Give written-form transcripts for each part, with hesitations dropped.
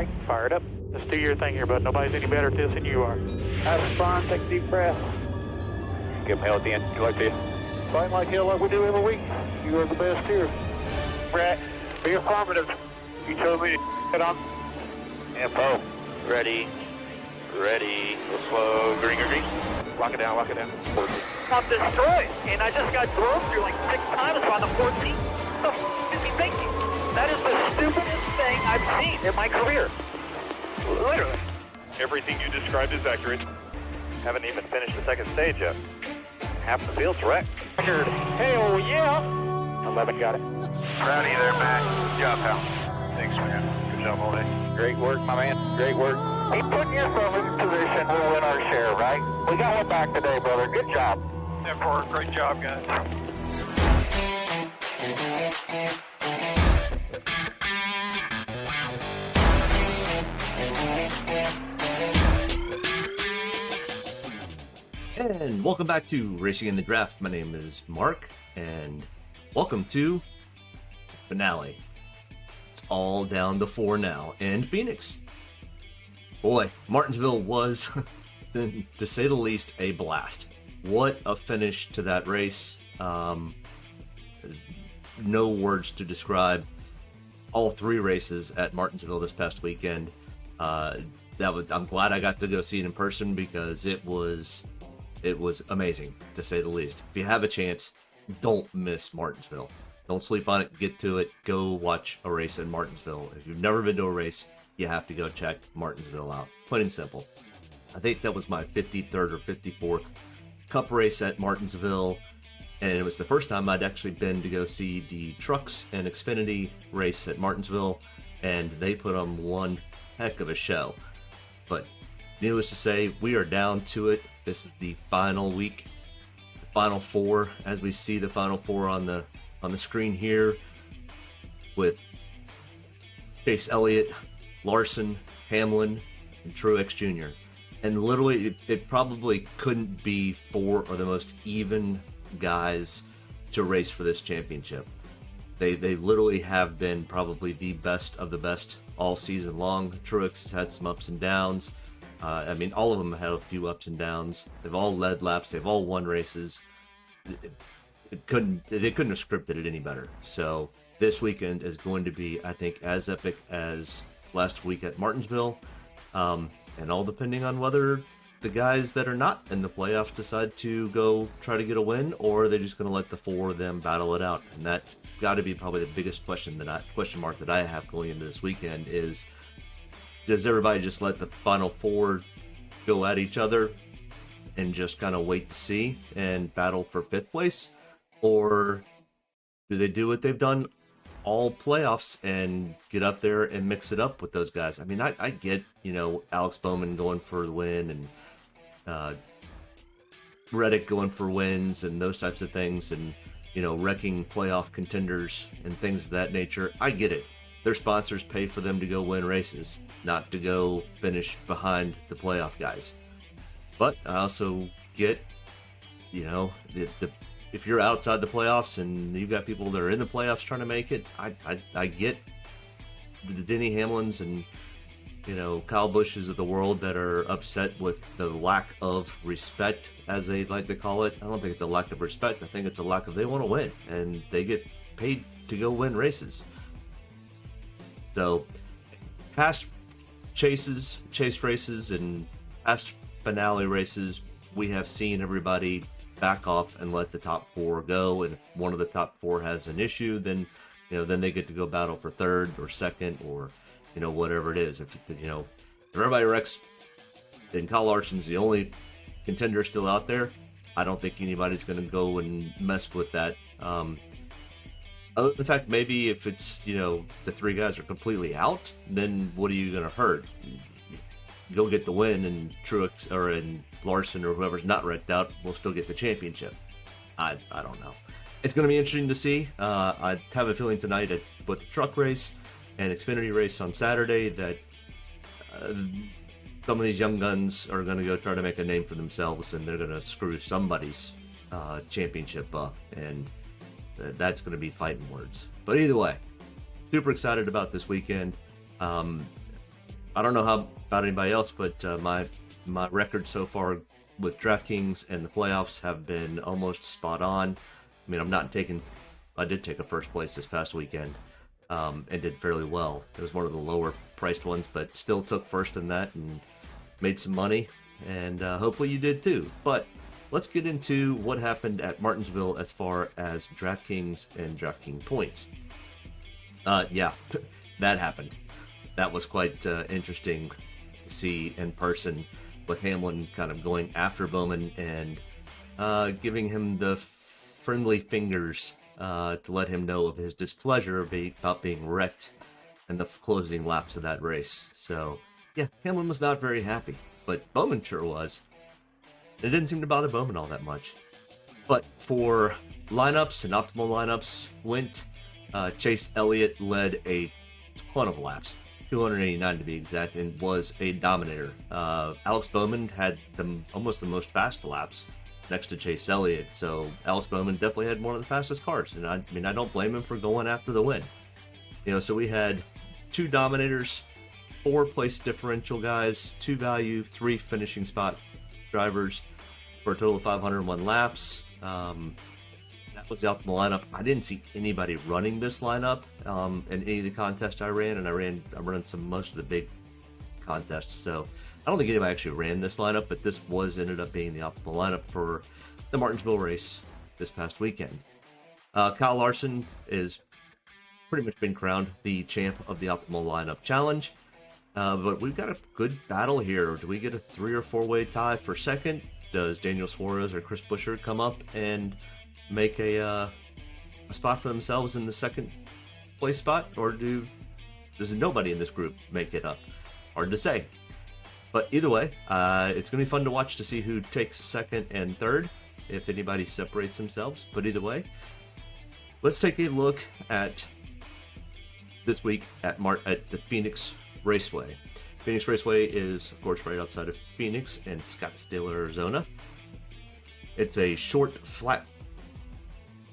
right, fire it up. Just do your thing here, bud. Nobody's any better at this than you are. Have fun, take a deep breath. Give him hell at the end. You like to? Fight like hell like we do every week. You are the best here. Brett, be affirmative. You told me to get on. Info. Ready. Ready. Go slow. Green, green, green. Lock it down, lock it down. I'm destroyed, and I just got drove through like 6 times on the 14th. What the f*** is he thinking? That is the stupidest thing I've seen in my career. Literally. Everything you described is accurate. Haven't even finished the second stage yet. Half the field's wrecked. Hell yeah. 11 got it. Proud of you there, Matt. Good job, pal. Thanks, man. Good job all day. Great work, my man. Great work. Keep putting yourself in position, we'll win our share, right? We got one back today, brother. Good job. Therefore, great job, guys. And welcome back to Racing in the Draft. My name is Mark, and welcome to finale. It's all down to 4 now, and Phoenix. Boy, Martinsville was, to say the least, a blast. What a finish to that race. No words to describe all 3 races at Martinsville this past weekend. I'm glad I got to go see it in person because it was amazing, to say the least. If you have a chance, don't miss Martinsville. Don't sleep on it. Get to it. Go watch a race in Martinsville. If you've never been to a race, you have to go check Martinsville out. Plain and simple. I think that was my 53rd or 54th Cup race at Martinsville, and it was the first time I'd actually been to go see the Trucks and Xfinity race at Martinsville, and they put on one heck of a show. But needless to say, we are down to it. This is the final week, the final 4, as we see the final 4 on the screen here, with Chase Elliott, Larson, Hamlin, and Truex Jr. And literally, it probably couldn't be 4 of the most even guys to race for this championship. They literally have been probably the best of the best all season long. Truex has had some ups and downs. I mean, all of them had a few ups and downs. They've all led laps. They've all won races. They couldn't have scripted it any better. So this weekend is going to be, I think, as epic as last week at Martinsville, and all depending on whether the guys that are not in the playoffs decide to go try to get a win, or they're just going to let the 4 of them battle it out. And that's got to be probably the biggest question mark that I have going into this weekend is, does everybody just let the final 4 go at each other and just kind of wait to see and battle for 5th place, or do they do what they've done all playoffs and get up there and mix it up with those guys? I mean, I get, Alex Bowman going for the win and Reddick going for wins and those types of things, and wrecking playoff contenders and things of that nature. I get it. Their sponsors pay for them to go win races, not to go finish behind the playoff guys. But I also get, if you're outside the playoffs and you've got people that are in the playoffs trying to make it, I get the Denny Hanlons and, Kyle Busches of the world that are upset with the lack of respect, as they like to call it. I don't think it's a lack of respect. I think it's a lack of, they want to win, and they get paid to go win races. So, past chase races and past finale races, we have seen everybody back off and let the top 4 go. And if one of the top 4 has an issue, then then they get to go battle for 3rd or 2nd or whatever it is. If everybody wrecks and Kyle Larson's the only contender still out there, I don't think anybody's going to go and mess with that. In fact, maybe if it's, the 3 guys are completely out, then what are you going to hurt? Go get the win, and Truex and Larson or whoever's not wrecked out will still get the championship. I don't know. It's going to be interesting to see. I have a feeling tonight at both the truck race and Xfinity race on Saturday that some of these young guns are going to go try to make a name for themselves, and they're going to screw somebody's championship up, and that's going to be fighting words. But either way, super excited about this weekend. I don't know how about anybody else, but my record so far with DraftKings and the playoffs have been almost spot on. I mean, I did take a first place this past weekend, and did fairly well. It was one of the lower priced ones, but still took first in that and made some money, and hopefully you did too. But let's get into what happened at Martinsville as far as DraftKings and DraftKings points. Yeah, that happened. That was quite interesting to see in person, with Hamlin kind of going after Bowman and giving him the friendly fingers to let him know of his displeasure about being wrecked in the closing laps of that race. So, yeah, Hamlin was not very happy, but Bowman sure was. It didn't seem to bother Bowman all that much. But for lineups and optimal lineups went, Chase Elliott led a ton of laps, 289 to be exact, and was a dominator. Alex Bowman had almost the most fast laps next to Chase Elliott, so Alex Bowman definitely had one of the fastest cars, and I mean, I don't blame him for going after the win. You know, so we had 2 dominators, 4 place differential guys, 2 value, 3 finishing spot drivers for a total of 501 laps. That was the optimal lineup. I didn't see anybody running this lineup in any of the contests I ran, and I ran most of the big contests. So I don't think anybody actually ran this lineup, but this ended up being the optimal lineup for the Martinsville race this past weekend. Kyle Larson is pretty much been crowned the champ of the optimal lineup challenge. But we've got a good battle here. Do we get a 3 or 4 way tie for second? Does Daniel Suarez or Chris Buescher come up and make a spot for themselves in the second place spot, or does nobody in this group make it up? Hard to say. But either way, it's going to be fun to watch to see who takes second and third, if anybody separates themselves. But either way, let's take a look at this week at the Phoenix Raceway. Phoenix Raceway is, of course, right outside of Phoenix in Scottsdale, Arizona. It's a short, flat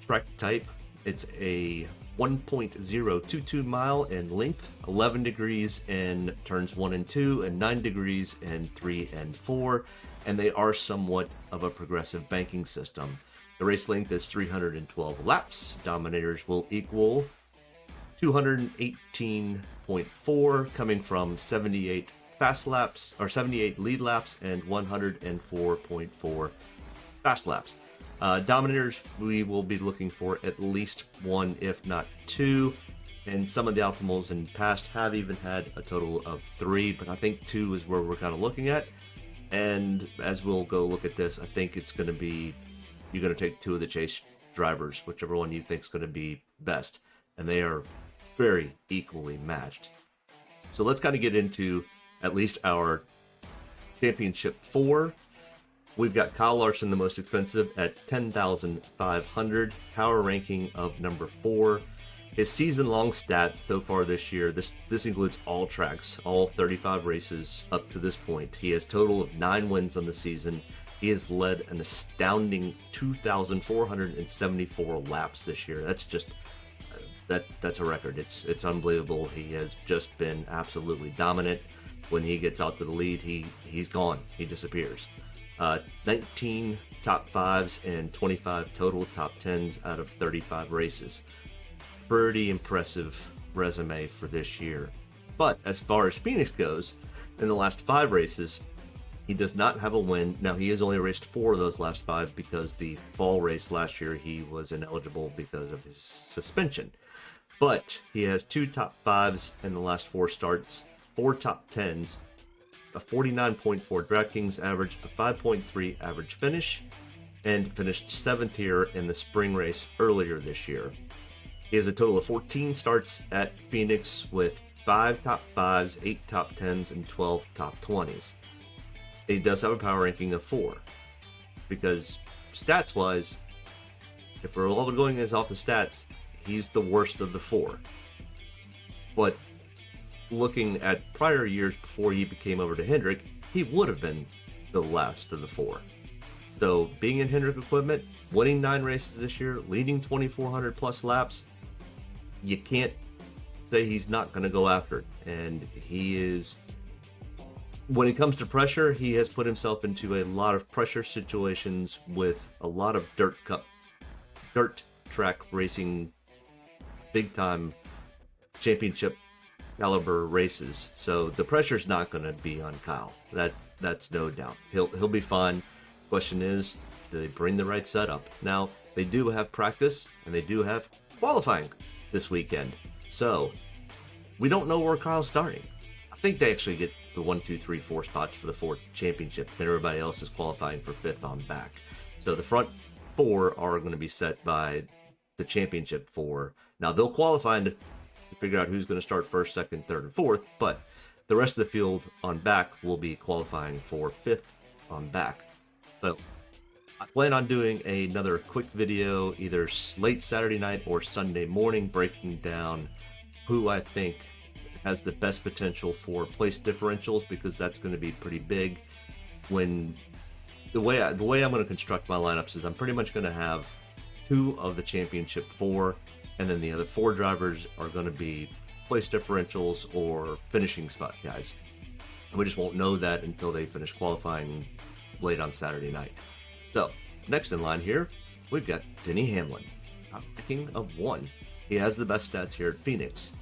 track type. It's a 1.022 mile in length, 11 degrees in turns 1 and 2, and 9 degrees in 3 and 4, and they are somewhat of a progressive banking system. The race length is 312 laps. Dominators will equal 218.4, coming from 78 fast laps, or 78 lead laps, and 104.4 fast laps. Dominators, we will be looking for at least 1, if not 2, and some of the optimals in past have even had a total of 3, but I think 2 is where we're kind of looking at. And as we'll go look at this, I think it's going to be, you're going to take 2 of the chase drivers, whichever one you think is going to be best, and they are very equally matched. So let's kind of get into at least our championship 4. We've got Kyle Larson, the most expensive, at $10,500, power ranking of number 4. His season-long stats so far this year, this includes all tracks, all 35 races up to this point. He has a total of 9 wins on the season. He has led an astounding 2,474 laps this year. That's just that's a record. It's unbelievable. He has just been absolutely dominant. When he gets out to the lead, he's gone. He disappears. 19 top 5s and 25 total top 10s out of 35 races. Pretty impressive resume for this year. But as far as Phoenix goes, in the last 5 races, he does not have a win. Now, he has only raced 4 of those last 5 because the fall race last year, he was ineligible because of his suspension. But he has 2 top 5s in the last 4 starts, 4 top 10s, a 49.4 DraftKings average, a 5.3 average finish, and finished 7th here in the spring race earlier this year. He has a total of 14 starts at Phoenix with 5 top 5s, 8 top 10s, and 12 top 20s. He does have a power ranking of 4, because stats-wise, if we're all going off the stats, he's the worst of the 4. But looking at prior years before he became over to Hendrick, he would have been the last of the 4. So being in Hendrick equipment, winning 9 races this year, leading 2,400 plus laps, you can't say he's not going to go after it. And he is when it comes to pressure, he has put himself into a lot of pressure situations with a lot of dirt track racing, big time championship caliber races. So the pressure's not going to be on Kyle. That's no doubt. He'll be fine. Question is, do they bring the right setup? Now, they do have practice and they do have qualifying this weekend. So we don't know where Kyle's starting. I think they actually get the 1, 2, 3, 4 spots for the 4th championship. Then everybody else is qualifying for 5th on back. So the front 4 are going to be set by the championship 4. Now they'll qualify to figure out who's going to start 1st, 2nd, 3rd, and 4th, but the rest of the field on back will be qualifying for 5th on back. So I plan on doing another quick video either late Saturday night or Sunday morning, breaking down who I think has the best potential for place differentials, because that's going to be pretty big. When the way I'm going to construct my lineups is I'm pretty much going to have 2 of the championship 4, and then the other 4 drivers are going to be place differentials or finishing spot guys. And we just won't know that until they finish qualifying late on Saturday night. So next in line here, we've got Denny Hanlon, ranking of 1. He has the best stats here at Phoenix.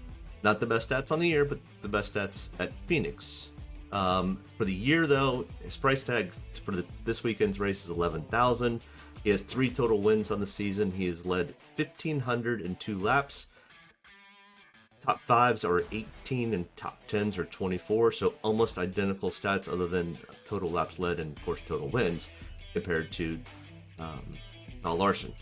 Not the best stats on the year, but the best stats at Phoenix. For the year, though, his price tag for this weekend's race is $11,000. He has 3 total wins on the season. He has led 1,502 laps. Top 5s are 18 and top 10s are 24, so almost identical stats other than total laps led and, of course, total wins compared to Kyle Larson.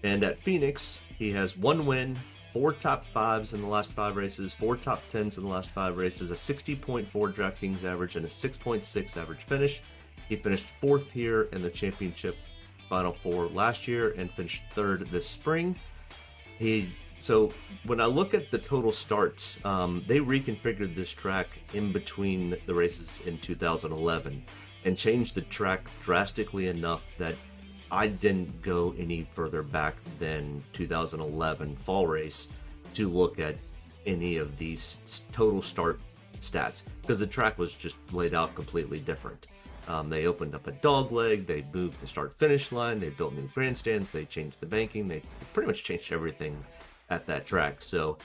And at Phoenix, he has 1 win, 4 top 5s in the last 5 races, 4 top 10s in the last 5 races, a 60.4 DraftKings average, and a 6.6 average finish. He finished 4th here in the championship Final 4 last year and finished 3rd this spring. So when I look at the total starts, they reconfigured this track in between the races in 2011 and changed the track drastically enough that I didn't go any further back than 2011 fall race to look at any of these total start stats, because the track was just laid out completely different. They opened up a dog leg, they moved the start finish line, they built new grandstands, they changed the banking, they pretty much changed everything at that track. So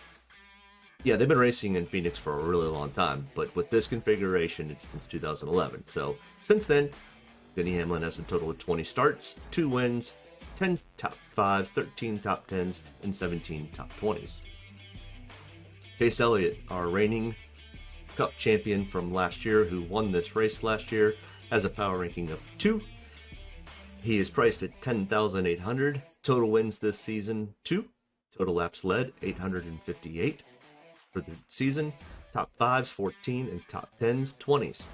yeah, they've been racing in Phoenix for a really long time, but with this configuration, it's since 2011. So since then, Denny Hanlon has a total of 20 starts, 2 wins, 10 top 5s, 13 top 10s, and 17 top 20s. Chase Elliott, our reigning Cup champion from last year, who won this race last year, has a power ranking of 2. He is priced at $10,800. Total wins this season, 2. Total laps led, 858 for the season. Top 5s, 14, and top 10s, 20s.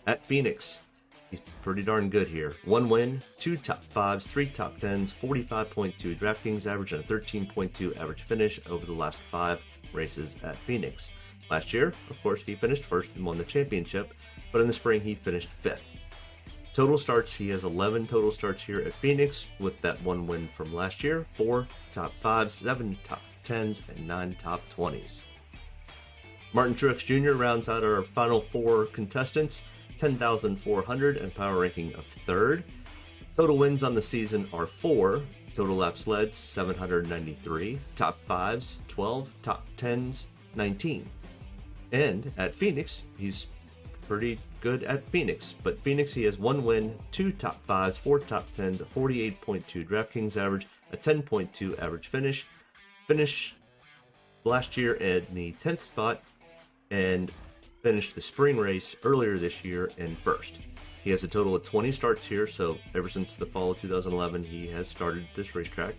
At Phoenix, he's pretty darn good here. 1 win, 2 top 5s, 3 top 10s, 45.2 DraftKings average, and a 13.2 average finish over the last 5 races at Phoenix. Last year, of course, he finished 1st and won the championship, but in the spring he finished 5th. Total starts, he has 11 total starts here at Phoenix with that 1 win from last year, 4 top 5s, 7 top 10s, and 9 top 20s. Martin Truex Jr. rounds out our final 4 contestants, 10,400 and power ranking of 3rd. Total wins on the season are 4, total laps led 793, top 5s 12, top 10s 19. And at Phoenix, he's pretty good at Phoenix, but Phoenix he has 1 win, 2 top 5s, 4 top 10s, a 48.2 DraftKings average, a 10.2 average finish. Finished last year at the 10th spot and finished the spring race earlier this year in 1st. He has a total of 20 starts here, so ever since the fall of 2011 he has started this racetrack.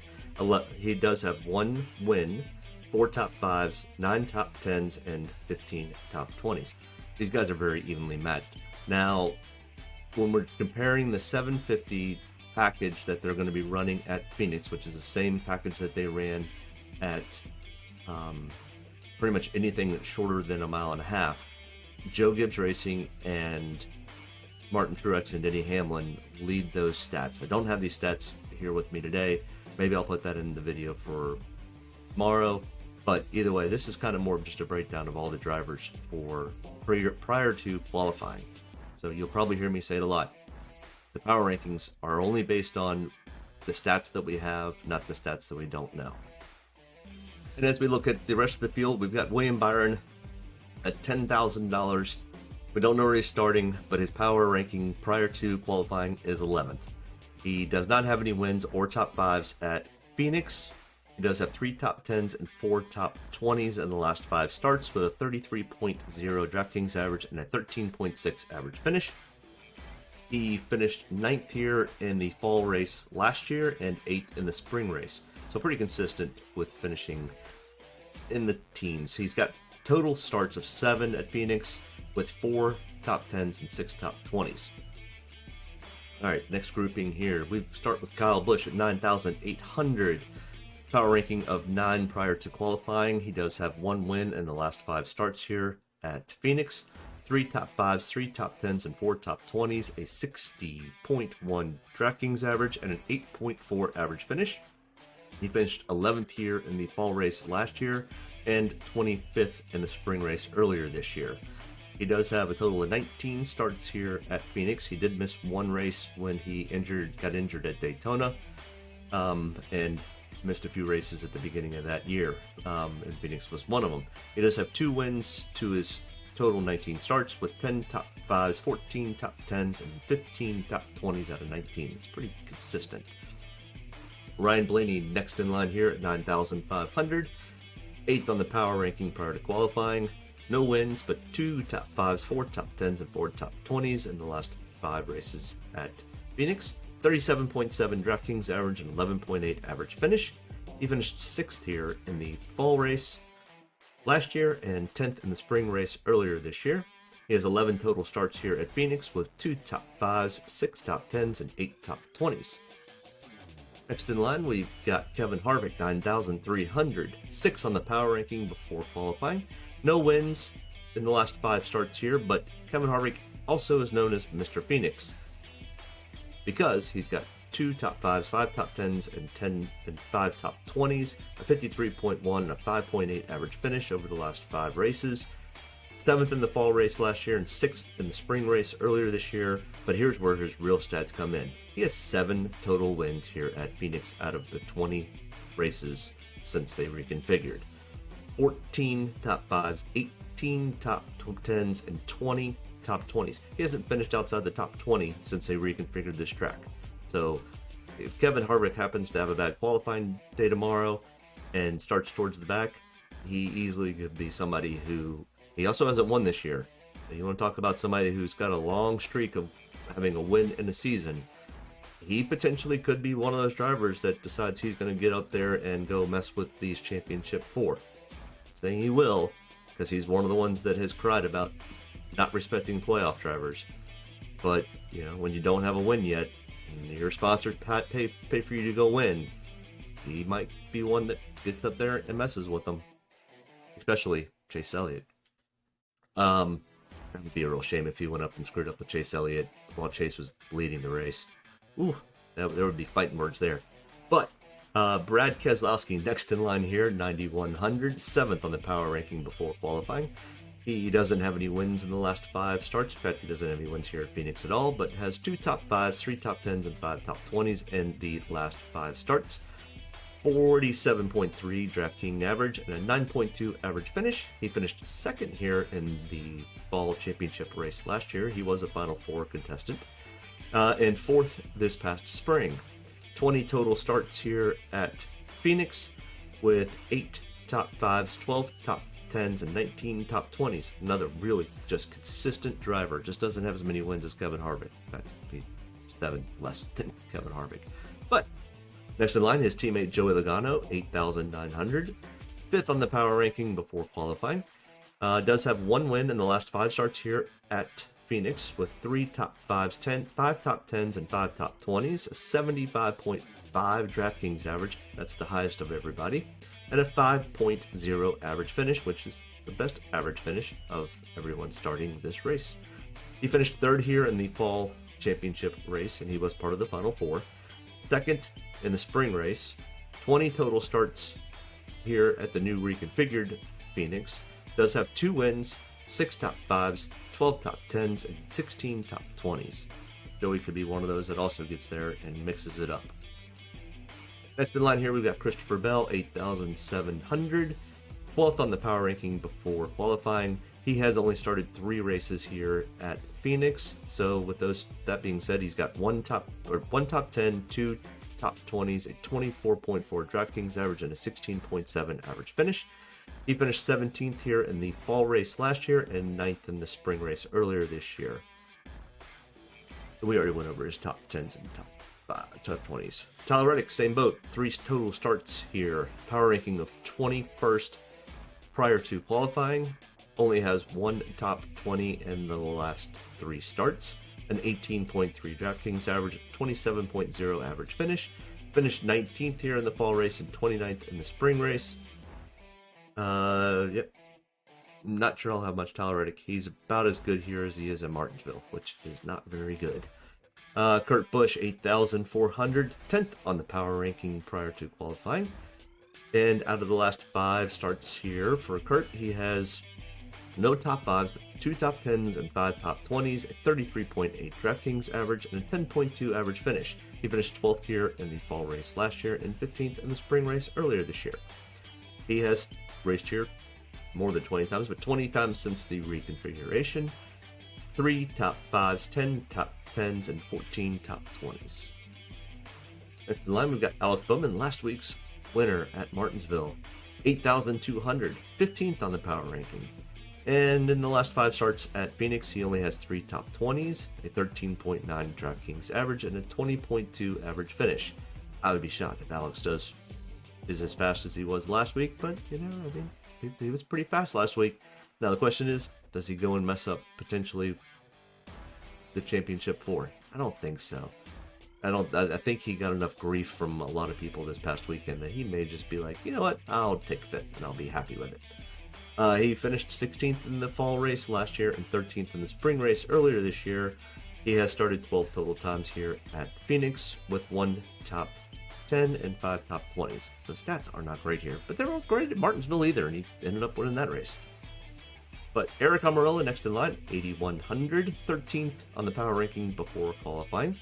He does have 1 win, 4 top 5s, 9 top 10s, and 15 top 20s. These guys are very evenly matched. Now, when we're comparing the 750 package that they're going to be running at Phoenix, which is the same package that they ran at pretty much anything that's shorter than a mile and a half, Joe Gibbs Racing and Martin Truex and Denny Hanlon lead those stats. I don't have these stats here with me today. Maybe I'll put that in the video for tomorrow, But either way, this is kind of more of just a breakdown of all the drivers for prior to qualifying. So you'll probably hear me say it a lot. The power rankings are only based on the stats that we have, not the stats that we don't know. And as we look at the rest of the field, we've got William Byron at $10,000. We don't know where he's starting, but his power ranking prior to qualifying is 11th. He does not have any wins or top 5s at Phoenix. He does have 3 top 10s and 4 top 20s in the last 5 starts with a 33.0 DraftKings average and a 13.6 average finish. He finished 9th here in the fall race last year and 8th in the spring race. So pretty consistent with finishing in the teens. He's got total starts of 7 at Phoenix with 4 top 10s and 6 top 20s. All right, next grouping here. We start with Kyle Busch at 9,800. Power ranking of 9 prior to qualifying. He does have 1 win in the last 5 starts here at Phoenix. 3 top 5s, 3 top 10s, and 4 top 20s. A 60.1 DraftKings average and an 8.4 average finish. He finished 11th here in the fall race last year and 25th in the spring race earlier this year. He does have a total of 19 starts here at Phoenix. He did miss 1 race when he got injured at Daytona, and missed a few races at the beginning of that year, and Phoenix was one of them. He does have 2 wins to his total 19 starts with 10 top 5s, 14 top 10s, and 15 top 20s out of 19. It's pretty consistent. Ryan Blaney next in line here at 9,500. 8th on the power ranking prior to qualifying. No wins, but 2 top 5s, 4 top 10s, and 4 top 20s in the last 5 races at Phoenix. 37.7 DraftKings average and 11.8 average finish. He finished 6th here in the fall race last year and 10th in the spring race earlier this year. He has 11 total starts here at Phoenix with 2 top 5s, 6 top 10s, and 8 top 20s. Next in line, we've got Kevin Harvick, 9,300. 6th on the power ranking before qualifying. No wins in the last 5 starts here, but Kevin Harvick also is known as Mr. Phoenix because he's got 2 top 5s, 5 top 10s, and 5 top 20s, a 53.1 and a 5.8 average finish over the last 5 races. 7th in the fall race last year and 6th in the spring race earlier this year, but here's where his real stats come in. He has 7 total wins here at Phoenix out of the 20 races since they reconfigured. 14 top 5s, 18 top 10s, and 20 top 20s. He hasn't finished outside the top 20 since they reconfigured this track. So if Kevin Harvick happens to have a bad qualifying day tomorrow and starts towards the back, he easily could be somebody who... He also hasn't won this year. You want to talk about somebody who's got a long streak of having a win in a season. He potentially could be one of those drivers that decides he's going to get up there and go mess with these championship 4. Saying he will, because he's one of the ones that has cried about not respecting playoff drivers. But, you know, when you don't have a win yet, and your sponsors pay for you to go win, he might be one that gets up there and messes with them. Especially Chase Elliott. That would be a real shame if he went up and screwed up with Chase Elliott while Chase was leading the race. Ooh, there would be fighting words there. But Brad Keselowski next in line here, 9,100, 7th on the power ranking before qualifying. He doesn't have any wins in the last 5 starts. In fact, he doesn't have any wins here at Phoenix at all, but has 2 top 5s, 3 top 10s, and 5 top 20s in the last 5 starts. 47.3 DraftKings average and a 9.2 average finish. He finished 2nd here in the fall championship race last year. He was a Final 4 contestant. And 4th this past spring. 20 total starts here at Phoenix with 8 top 5s, 12 top 10s, and 19 top 20s. Another really just consistent driver. Just doesn't have as many wins as Kevin Harvick. In fact, he's 7 less than Kevin Harvick. But next in line, his teammate Joey Logano, 8,900. 5th on the power ranking before qualifying. Does have 1 win in the last 5 starts here at Phoenix with 3 top 5s, 5 top 10s, and 5 top 20s. A 75.5 DraftKings average. That's the highest of everybody. And a 5.0 average finish, which is the best average finish of everyone starting this race. He finished 3rd here in the fall championship race, and he was part of the Final 4. 2nd in the spring race, 20 total starts here at the new reconfigured Phoenix. Does have 2 wins, 6 top 5s, 12 top 10s, and 16 top 20s. Joey could be one of those that also gets there and mixes it up. Next in line here, we've got Christopher Bell, 8,700. 12th on the power ranking before qualifying. He has only started 3 races here at Phoenix. So with that being said, he's got one top 10, 2 top 20s, a 24.4 DraftKings average, and a 16.7 average finish. He finished 17th here in the fall race last year and 9th in the spring race earlier this year. We already went over his top 10s and top 20s. Tyler Reddick, same boat. 3 total starts here. Power ranking of 21st prior to qualifying. Only has 1 top 20 in the last 3 starts. An 18.3 DraftKings average, 27.0 average finish. Finished 19th here in the fall race and 29th in the spring race. Yep. I'm not sure I'll have much Tyler Reddick. He's about as good here as he is in Martinsville, which is not very good. Kurt Busch, 8,400, 10th on the power ranking prior to qualifying. And out of the last 5 starts here for Kurt, he has no top 5s, but 2 top 10s and 5 top 20s, a 33.8 DraftKings average, and a 10.2 average finish. He finished 12th here in the fall race last year and 15th in the spring race earlier this year. He has raced here more than 20 times, but 20 times since the reconfiguration. 3 top 5s, 10 top 10s, and 14 top 20s. Next in line, we've got Alex Bowman, last week's winner at Martinsville. 8,200, 15th on the power ranking. And in the last 5 starts at Phoenix, he only has 3 top 20s, a 13.9 DraftKings average, and a 20.2 average finish. I would be shocked if Alex is as fast as he was last week, but you know, I mean, he was pretty fast last week. Now the question is, does he go and mess up potentially the championship 4? I don't think so. I think he got enough grief from a lot of people this past weekend that he may just be like, you know what, I'll take 5th and I'll be happy with it. He finished 16th in the fall race last year and 13th in the spring race earlier this year. He has started 12 total times here at Phoenix with 1 top 10 and 5 top 20s. So stats are not great here, but they weren't great at Martinsville either, and he ended up winning that race. But Eric Almirola next in line, 8,100, 13th on the power ranking before qualifying.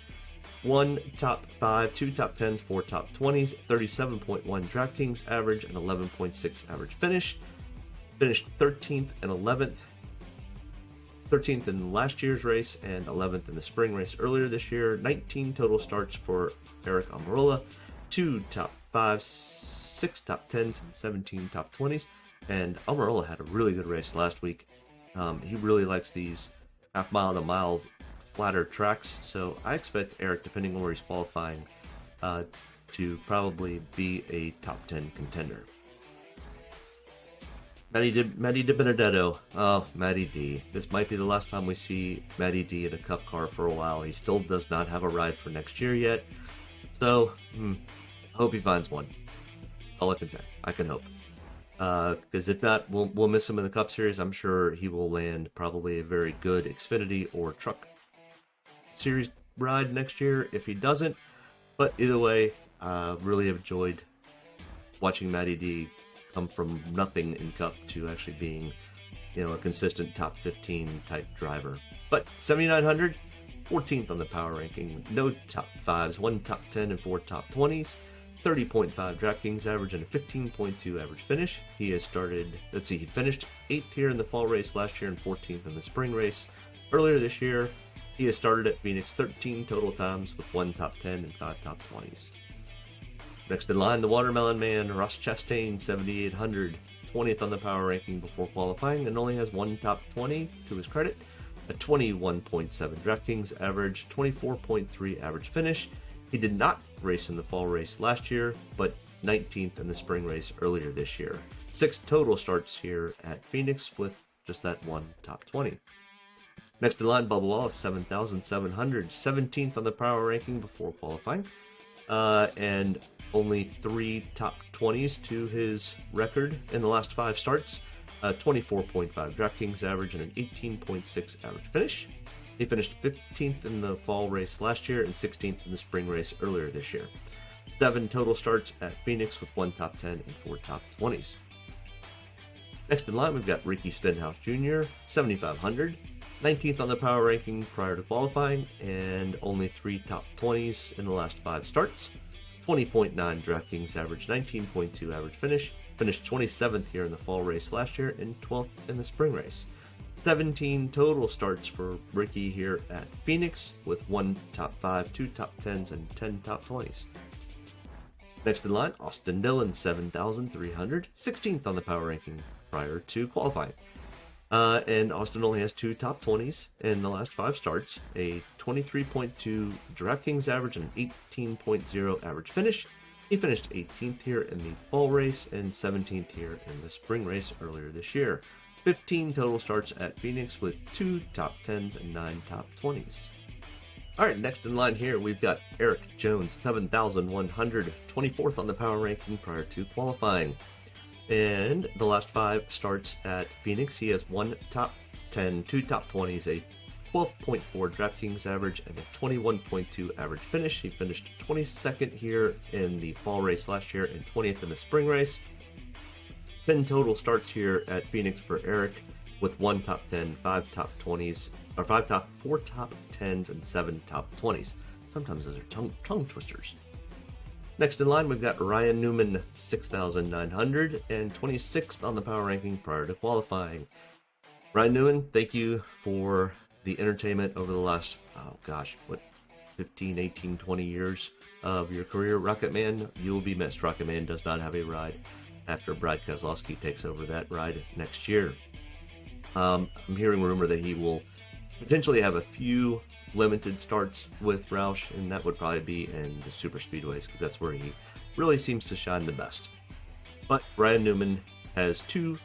1 top 5, 2 top 10s, 4 top 20s, 37.1 DraftKings average, and 11.6 average finish. Finished 13th and 11th. 13th in last year's race and 11th in the spring race earlier this year. 19 total starts for Eric Almirola. 2 top 5s, 6 top 10s, and 17 top 20s. And Almirola had a really good race last week. He really likes these half-mile to mile flatter tracks. So I expect Eric, depending on where he's qualifying, to probably be a top 10 contender. Matty Di Benedetto. Oh, Matty D. This might be the last time we see Matty D in a Cup car for a while. He still does not have a ride for next year yet. So, I hope he finds one. That's all I can say. I can hope. Because if not, we'll miss him in the Cup Series. I'm sure he will land probably a very good Xfinity or Truck Series ride next year if he doesn't. But either way, really have enjoyed watching Matty D come from nothing in Cup to actually being, you know, a consistent top 15 type driver. But 7,900, 14th on the power ranking, no top 5s, 1 top 10 and 4 top 20s, 30.5 DraftKings average and a 15.2 average finish. He has started, he finished 8th here in the fall race last year and 14th in the spring race. Earlier this year, he has started at Phoenix 13 total times with 1 top 10 and 5 top 20s. Next in line, the Watermelon Man, Ross Chastain, 7,800, 20th on the power ranking before qualifying, and only has 1 top 20 to his credit, a 21.7 DraftKings average, 24.3 average finish. He did not race in the fall race last year, but 19th in the spring race earlier this year. 6 total starts here at Phoenix with just that 1 top 20. Next in line, Bubba Wallace, 7,700, 17th on the power ranking before qualifying, and only 3 top 20s to his record in the last 5 starts, 24.5 DraftKings average and an 18.6 average finish. He finished 15th in the fall race last year and 16th in the spring race earlier this year. 7 total starts at Phoenix with 1 top 10 and 4 top 20s. Next in line, we've got Ricky Stenhouse Jr., 7,500, 19th on the power ranking prior to qualifying, and only 3 top 20s in the last 5 starts. 20.9 DraftKings average, 19.2 average finish. Finished 27th here in the fall race last year and 12th in the spring race. 17 total starts for Ricky here at Phoenix with 1 top 5, 2 top 10s, and 10 top 20s. Next in line, Austin Dillon, 7,300, 16th on the power ranking prior to qualifying. And Austin only has 2 top 20s in the last 5 starts, a 23.2 DraftKings average and an 18.0 average finish. He finished 18th here in the fall race and 17th here in the spring race earlier this year. 15 total starts at Phoenix with 2 top 10s and 9 top 20s. Alright, next in line here, we've got Eric Jones, 7,100, 24th on the power ranking prior to qualifying. And the last 5 starts at Phoenix, he has 1 top 10, 2 top 20s, a 12.4 DraftKings average, and a 21.2 average finish. He finished 22nd here in the fall race last year and 20th in the spring race. 10 total starts here at Phoenix for Eric with 1 top 10, 5 top 20s, or 4 top 10s, and 7 top 20s. Sometimes those are tongue twisters. Next in line, we've got Ryan Newman, 6,900, and 26th on the power ranking prior to qualifying. Ryan Newman, thank you for the entertainment over the last, 15, 18, 20 years of your career. Rocket Man, you will be missed. Rocket Man does not have a ride after Brad Keselowski takes over that ride next year. I'm hearing rumor that he will potentially have a few limited starts with Roush, and that would probably be in the super speedways because that's where he really seems to shine the best. But Ryan Newman has 2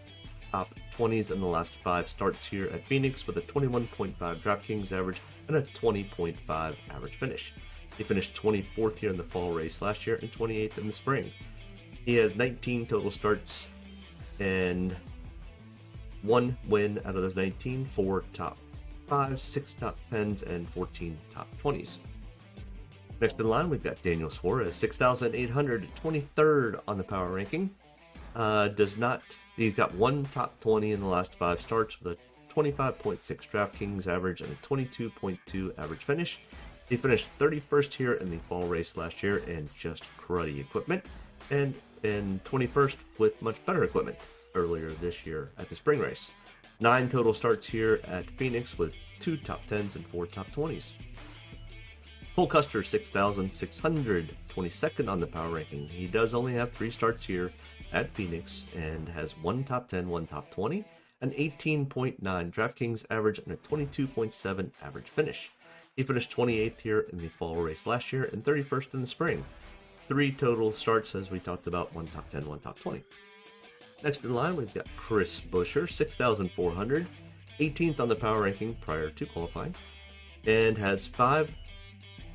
top 20s in the last 5 starts here at Phoenix with a 21.5 DraftKings average and a 20.5 average finish. He finished 24th here in the fall race last year and 28th in the spring. He has 19 total starts and 1 win out of those 19, 4 top 5, 6 top 10s, and 14 top 20s. Next in line, we've got Daniel Schwarz, 6,800, 23rd on the power ranking. He's got 1 top 20 in the last 5 starts with a 25.6 DraftKings average and a 22.2 average finish. He finished 31st here in the fall race last year in just cruddy equipment, and in 21st with much better equipment earlier this year at the spring race. 9 total starts here at Phoenix with 2 top 10s and 4 top 20s. Cole Custer, 6,600, 22nd on the power ranking. He does only have 3 starts here at Phoenix and has 1 top 10, 1 top 20, an 18.9 DraftKings average, and a 22.7 average finish. He finished 28th here in the fall race last year and 31st in the spring. 3 total starts, as we talked about, 1 top 10, 1 top 20. Next in line, we've got Chris Buescher, 6,400, 18th on the power ranking prior to qualifying, and has 5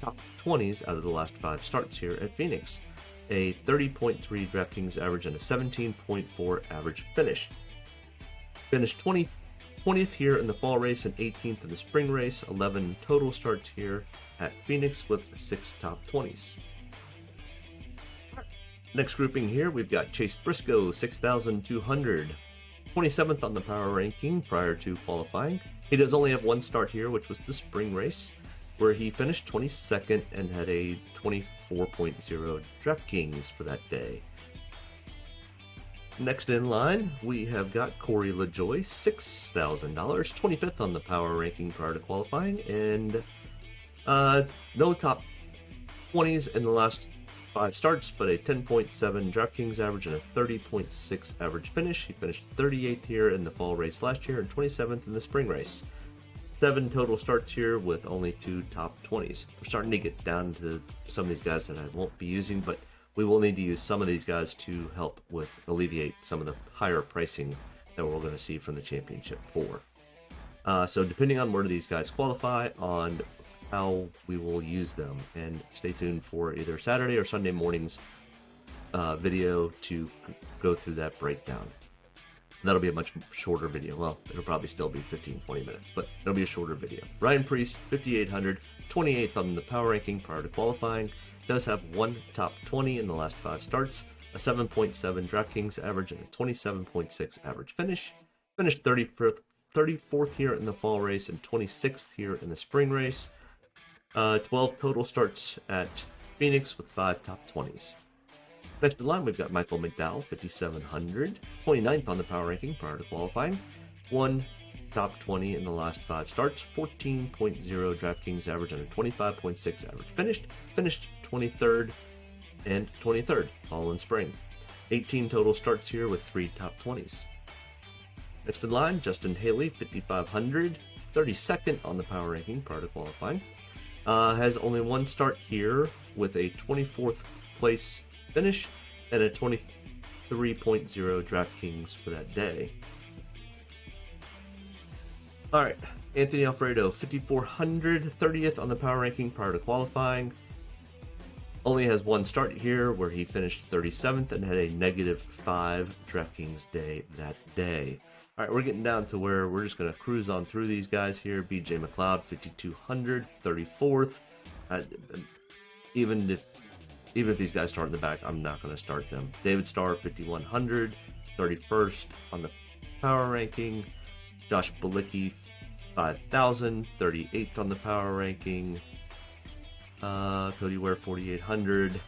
top 20s out of the last 5 starts here at Phoenix, a 30.3 DraftKings average and a 17.4 average finish. Finished 20th here in the fall race and 18th in the spring race. 11 total starts here at Phoenix with 6 top 20s. Next grouping here, we've got Chase Briscoe, 6,200, 27th on the power ranking prior to qualifying. He does only have 1 start here, which was the spring race, where he finished 22nd and had a 24.0 DraftKings for that day. Next in line, we have got Corey Lejoy, $6,000, 25th on the power ranking prior to qualifying, and no top 20s in the last 5 starts, but a 10.7 DraftKings average and a 30.6 average finish. He finished 38th here in the fall race last year and 27th in the spring race. 7 total starts here with only 2 top 20s. We're starting to get down to some of these guys that I won't be using, but we will need to use some of these guys to help with alleviate some of the higher pricing that we're going to see from the Championship 4. So depending on where these guys qualify, on how we will use them, and stay tuned for either Saturday or Sunday morning's video to go through that breakdown. That'll be a much shorter video. Well, it'll probably still be 15-20 minutes, but it'll be a shorter video. Ryan Preece, 5,800, 28th on the power ranking prior to qualifying. does have one top 20 in the last 5 starts, a 7.7 DraftKings average, and a 27.6 average finish. Finished 34th here in the fall race and 26th here in the spring race. 12 total starts at Phoenix with 5 top 20s. Next in line, we've got Mcleod, 5,700, 29th on the power ranking prior to qualifying. 1 top 20 in the last 5 starts, 14.0 DraftKings average, and a 25.6 average. Finished 23rd and 23rd, all in spring. 18 total starts here with 3 top 20s. Next in line, Justin Haley, 5,500, 32nd on the power ranking prior to qualifying. Has only 1 start here with a 24th place finish and a 23.0 DraftKings for that day. Alright, Anthony Alfredo, 5,400, 30th on the power ranking prior to qualifying. Only has 1 start here where he finished 37th and had a -5 DraftKings day that day. Alright, we're getting down to where we're just going to cruise on through these guys here. BJ Mcleod, 5,200, 34th. Even if these guys start in the back, I'm not going to start them. David Starr, 5,100, 31st on the power ranking. Josh Bilicki, 5,000, 38th on the power ranking. Cody Ware, 4,800,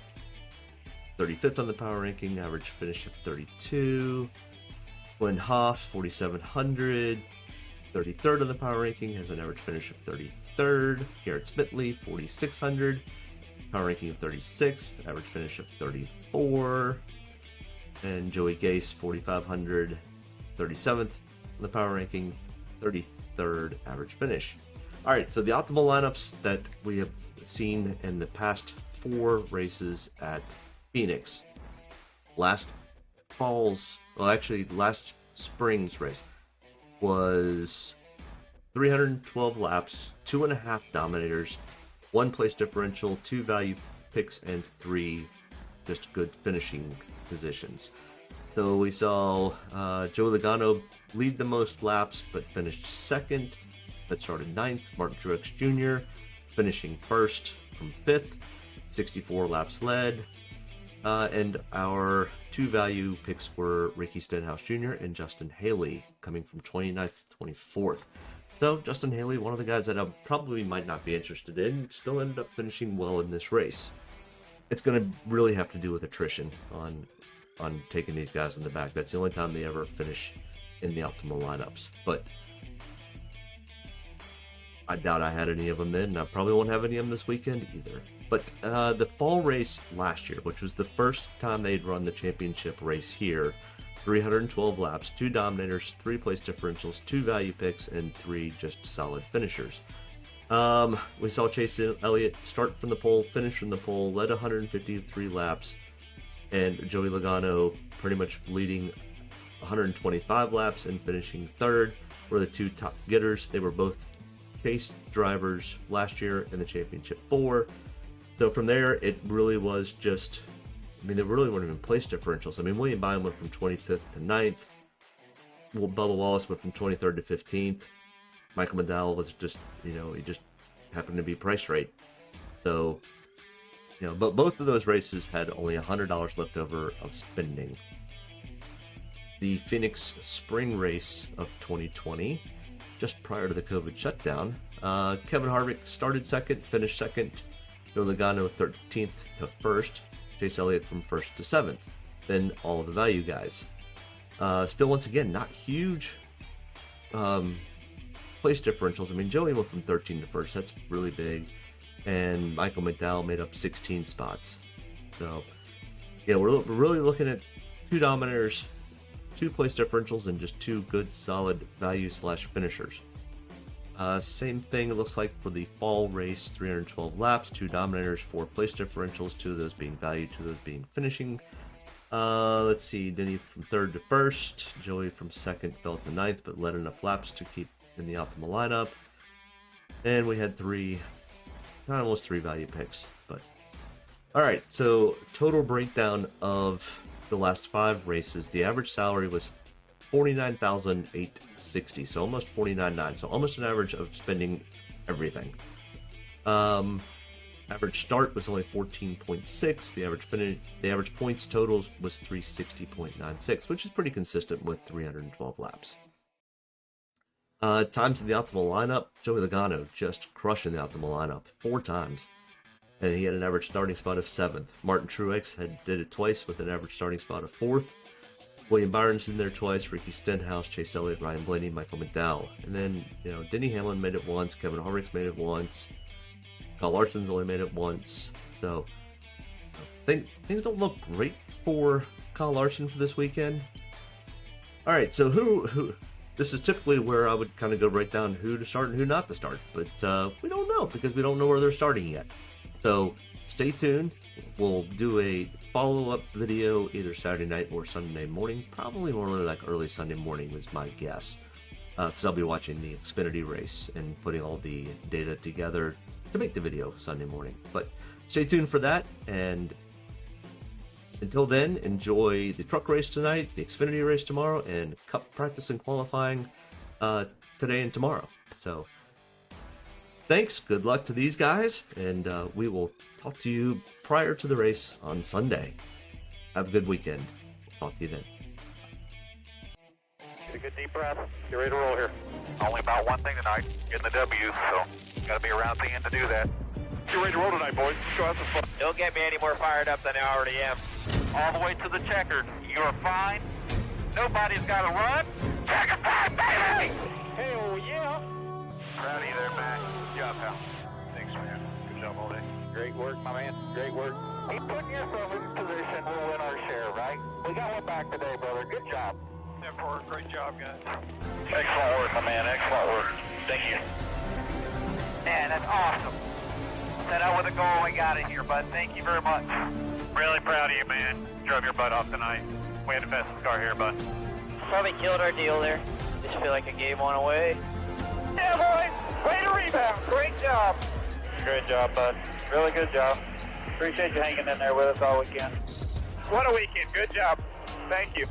35th on the power ranking. Average finish of 32. Glenn Hoff, 4,700, 33rd on the power ranking. Has an average finish of 33rd. Garrett Smitley, 4,600. Power ranking of 36th, average finish of 34. And Joey Gase, 4,500, 37th on the power ranking, 33rd average finish. All right, so the optimal lineups that we have seen in the past 4 races at Phoenix. Last spring's race was 312 laps, 2.5 dominators, 1 place differential, 2 value picks, and 3 just good finishing positions. So we saw Joey Logano lead the most laps, but finished 2nd. That started 9th. Martin Truex Jr. finishing 1st from 5th. 64 laps led. And our 2 value picks were Ricky Stenhouse Jr. and Justin Haley, coming from 29th to 24th. So Justin Haley, one of the guys that I probably might not be interested in, still ended up finishing well in this race. It's going to really have to do with attrition on taking these guys in the back. That's the only time they ever finish in the optimal lineups. But I doubt I had any of them then, and I probably won't have any of them this weekend either. But the fall race last year, which was the first time they'd run the championship race here, 312 laps, 2 dominators, 3 place differentials, 2 value picks, and 3 just solid finishers. We saw Chase Elliott start from the pole, finish from the pole, led 153 laps, and Joey Logano pretty much leading 125 laps and finishing 3rd were the 2 top getters. They were both Chase drivers last year in the championship 4. So from there, it really was just, there really weren't even place differentials. William Byron went from 25th to 9th. Bubba Wallace went from 23rd to 15th. Michael McDowell was just, he just happened to be price right. So, but both of those races had only $100 left over of spending. The Phoenix Spring Race of 2020, just prior to the COVID shutdown, Kevin Harvick started 2nd, finished 2nd. Joe Logano 13th to 1st. Chase Elliott from 1st to 7th. Then all the value guys. Still, once again, not huge place differentials. Joey went from 13 to 1st. That's really big. And Michael McDowell made up 16 spots. So, we're really looking at 2 dominators, 2 place differentials, and just 2 good, solid value/finishers. Same thing it looks like for the fall race, 312 laps, 2 dominators, 4 place differentials, 2 of those being value, 2 of those being finishing. Let's see, Denny from 3rd to 1st, Joey from 2nd fell to 9th, but led enough laps to keep in the optimal lineup. And we had almost 3 value picks. But all right, so total breakdown of the last 5 races. The average salary was $49,860, so almost $49,900, so almost an average of spending everything. Average start was only 14.6. The average points totals was 360.96, which is pretty consistent with 312 laps. Times in the optimal lineup, Joey Logano just crushing the optimal lineup 4 times. And he had an average starting spot of 7th. Martin Truex did it twice with an average starting spot of 4th. William Byron's in there twice, Ricky Stenhouse, Chase Elliott, Ryan Blaney, Michael McDowell. And then, Denny Hanlon made it once, Kevin Harvick's made it once, Kyle Larson's only made it once. So, things don't look great for Kyle Larson for this weekend. All right, so who this is typically where I would kind of go right down who to start and who not to start. But we don't know because we don't know where they're starting yet. So stay tuned. We'll do a follow-up video either Saturday night or Sunday morning. Probably more like early Sunday morning is my guess. Because I'll be watching the Xfinity race and putting all the data together to make the video Sunday morning. But stay tuned for that. And until then, enjoy the truck race tonight, the Xfinity race tomorrow, and Cup practice and qualifying today and tomorrow. So thanks, good luck to these guys, and we will talk to you prior to the race on Sunday. Have a good weekend. We'll talk to you then. Get a good deep breath. Get ready to roll here. Only about one thing tonight, getting the W, so got to be around at the end to do that. Get ready to roll tonight, boys. Let's go have some fun. Don't get me any more fired up than I already am. All the way to the checkered. You're fine. Nobody's got to run. Checker time, baby! Hell yeah! Proud of you there, Matt. Good job, pal. Thanks, man. Good job all day. Great work, my man. Great work. Keep putting yourself in position, we'll win our share, right? We got one back today, brother. Good job. Great job, guys. Excellent work, my man. Excellent work. Thank you. Man, that's awesome. Set out with a goal and got it here, bud. Thank you very much. Really proud of you, man. Drove your butt off tonight. We had the fastest car here, bud. Probably killed our deal there. Just feel like I gave one away. Yeah, boys. Way to rebound. Great job. Great job, bud. Really good job. Appreciate you hanging in there with us all weekend. What a weekend. Good job. Thank you.